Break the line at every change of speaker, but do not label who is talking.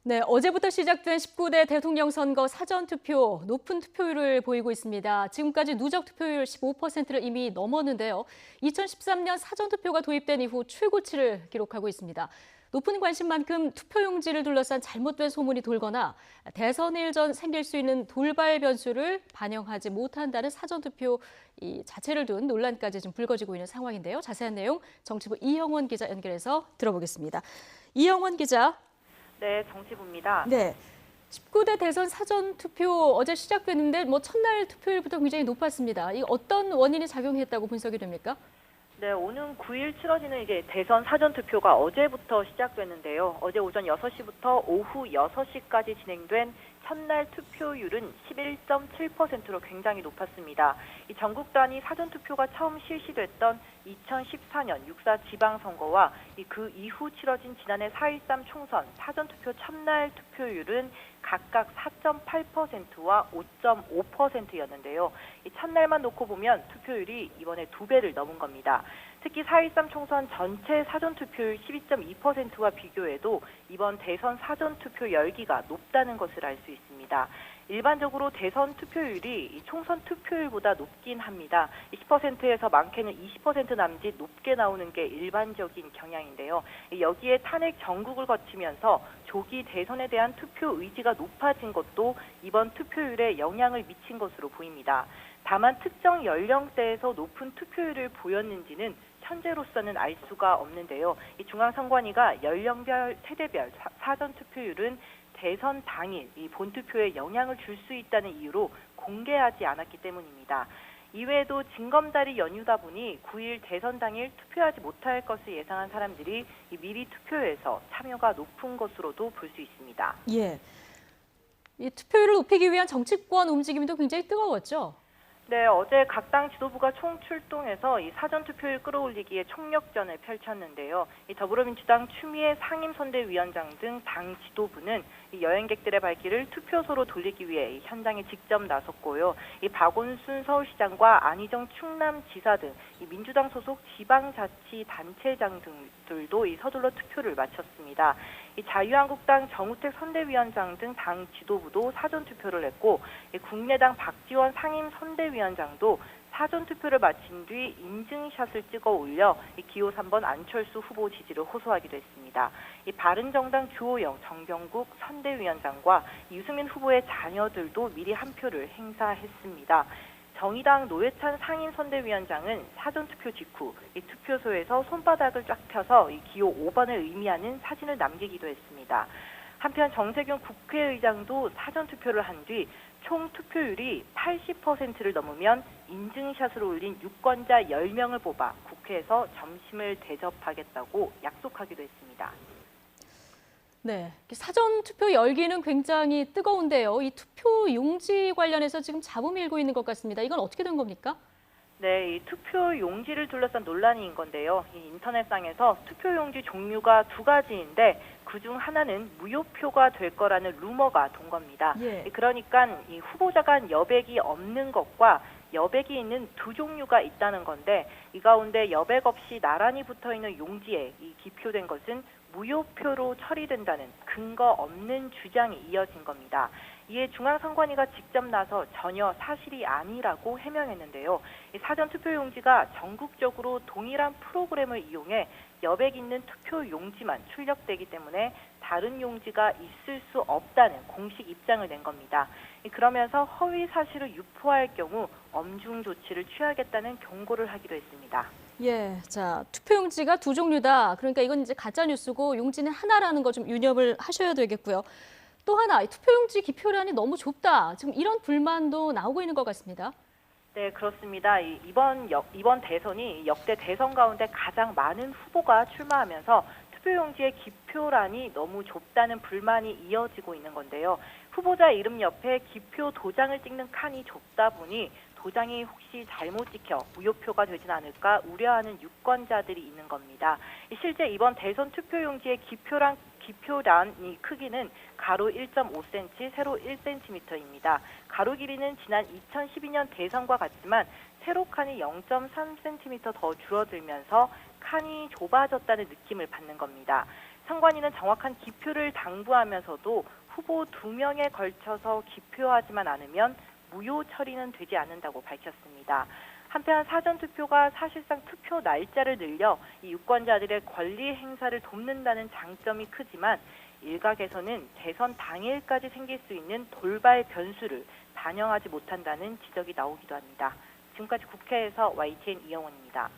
네, 어제부터 시작된 19대 대통령 선거 사전투표 높은 투표율을 보이고 있습니다. 지금까지 누적 투표율 15%를 이미 넘었는데요. 2013년 사전투표가 도입된 이후 최고치를 기록하고 있습니다. 높은 관심만큼 투표용지를 둘러싼 잘못된 소문이 돌거나 대선일 전 생길 수 있는 돌발 변수를 반영하지 못한다는 사전투표 자체를 둔 논란까지 좀 불거지고 있는 상황인데요. 자세한 내용 정치부 이영원 기자 연결해서 들어보겠습니다. 이영원 기자.
네, 정치부입니다.
네. 19대 대선 사전투표 어제 시작됐는데 첫날 투표율부터 굉장히 높았습니다. 이 어떤 원인이 작용했다고 분석이 됩니까?
네, 오는 9일 치러지는 이제 대선 사전투표가 어제부터 시작됐는데요. 어제 오전 6시부터 오후 6시까지 진행된 첫날 투표율은 11.7%로 굉장히 높았습니다. 이 전국 단위 사전투표가 처음 실시됐던 2014년 6.4 지방선거와 그 이후 치러진 지난해 4.13 총선 사전투표 첫날 투표율은 각각 4.8%와 5.5%였는데요. 이 첫날만 놓고 보면 투표율이 이번에 2배를 넘은 겁니다. 특히 4.13 총선 전체 사전투표율 12.2%와 비교해도 이번 대선 사전투표 열기가 높다는 것을 알 수 있습니다. 일반적으로 대선 투표율이 총선 투표율보다 높긴 합니다. 10%에서 많게는 20% 남짓 높게 나오는 게 일반적인 경향인데요. 여기에 탄핵 정국을 거치면서 조기 대선에 대한 투표 의지가 높아진 것도 이번 투표율에 영향을 미친 것으로 보입니다. 다만 특정 연령대에서 높은 투표율을 보였는지는 현재로서는 알 수가 없는데요. 이 중앙선관위가 연령별, 세대별 사전 투표율은 대선 당일 이 본투표에 영향을 줄 수 있다는 이유로 공개하지 않았기 때문입니다. 이외에도 징검다리 연휴다 보니 9일 대선 당일 투표하지 못할 것을 예상한 사람들이 미리 투표에서 참여가 높은 것으로도 볼 수 있습니다.
예. 이 투표율을 높이기 위한 정치권 움직임도 굉장히 뜨거웠죠?
네, 어제 각 당 지도부가 총출동해서 이 사전투표율 끌어올리기에 총력전을 펼쳤는데요. 이 더불어민주당 추미애 상임선대위원장 등 당 지도부는 이 여행객들의 발길을 투표소로 돌리기 위해 현장에 직접 나섰고요. 이 박원순 서울시장과 안희정 충남지사 등 이 민주당 소속 지방자치단체장 등들도 이 서둘러 투표를 마쳤습니다. 이 자유한국당 정우택 선대위원장 등 당 지도부도 사전투표를 했고 국민의당 박지원 상임선대위원장도 사전투표를 마친 뒤 인증샷을 찍어 올려 기호 3번 안철수 후보 지지를 호소하기도 했습니다. 이 바른정당 주호영 정병국 선대위원장과 유승민 후보의 자녀들도 미리 한 표를 행사했습니다. 정의당 노회찬 상임선대위원장은 사전투표 직후 이 투표소에서 손바닥을 쫙 펴서 이 기호 5번을 의미하는 사진을 남기기도 했습니다. 한편 정세균 국회의장도 사전투표를 한 뒤 총 투표율이 80%를 넘으면 인증샷을 올린 유권자 10명을 뽑아 국회에서 점심을 대접하겠다고 약속하기도 했습니다.
네, 사전투표 열기는 굉장히 뜨거운데요. 이 투표 용지 관련해서 지금 잡음이 일고 있는 것 같습니다. 이건 어떻게 된 겁니까?
네, 이 투표 용지를 둘러싼 논란인 건데요. 이 인터넷상에서 투표 용지 종류가 두 가지인데 그중 하나는 무효표가 될 거라는 루머가 돈 겁니다.
예.
그러니까 이 후보자 간 여백이 없는 것과 여백이 있는 두 종류가 있다는 건데 이 가운데 여백 없이 나란히 붙어 있는 용지에 이 기표된 것은 무효표로 처리된다는 근거 없는 주장이 이어진 겁니다. 이에 중앙선관위가 직접 나서 전혀 사실이 아니라고 해명했는데요. 사전투표 용지가 전국적으로 동일한 프로그램을 이용해 여백 있는 투표 용지만 출력되기 때문에 다른 용지가 있을 수 없다는 공식 입장을 낸 겁니다. 그러면서 허위 사실을 유포할 경우 엄중 조치를 취하겠다는 경고를 하기도 했습니다.
예, 자, 투표용지가 두 종류다. 그러니까 이건 이제 가짜 뉴스고 용지는 하나라는 거 좀 유념을 하셔야 되겠고요. 또 하나, 이 투표용지 기표란이 너무 좁다. 지금 이런 불만도 나오고 있는 것 같습니다.
네, 그렇습니다. 이번 대선이 역대 대선 가운데 가장 많은 후보가 출마하면서 투표용지의 기표란이 너무 좁다는 불만이 이어지고 있는 건데요. 후보자 이름 옆에 기표 도장을 찍는 칸이 좁다 보니 도장이 혹시 잘못 찍혀 무효표가 되진 않을까 우려하는 유권자들이 있는 겁니다. 실제 이번 대선 투표용지의 기표란이 크기는 가로 1.5cm, 세로 1cm입니다. 가로 길이는 지난 2012년 대선과 같지만 세로 칸이 0.3cm 더 줄어들면서 칸이 좁아졌다는 느낌을 받는 겁니다. 선관위는 정확한 기표를 당부하면서도 후보 2명에 걸쳐서 기표하지만 않으면 무효 처리는 되지 않는다고 밝혔습니다. 한편 사전투표가 사실상 투표 날짜를 늘려 이 유권자들의 권리 행사를 돕는다는 장점이 크지만 일각에서는 대선 당일까지 생길 수 있는 돌발 변수를 반영하지 못한다는 지적이 나오기도 합니다. 지금까지 국회에서 YTN 이영원입니다.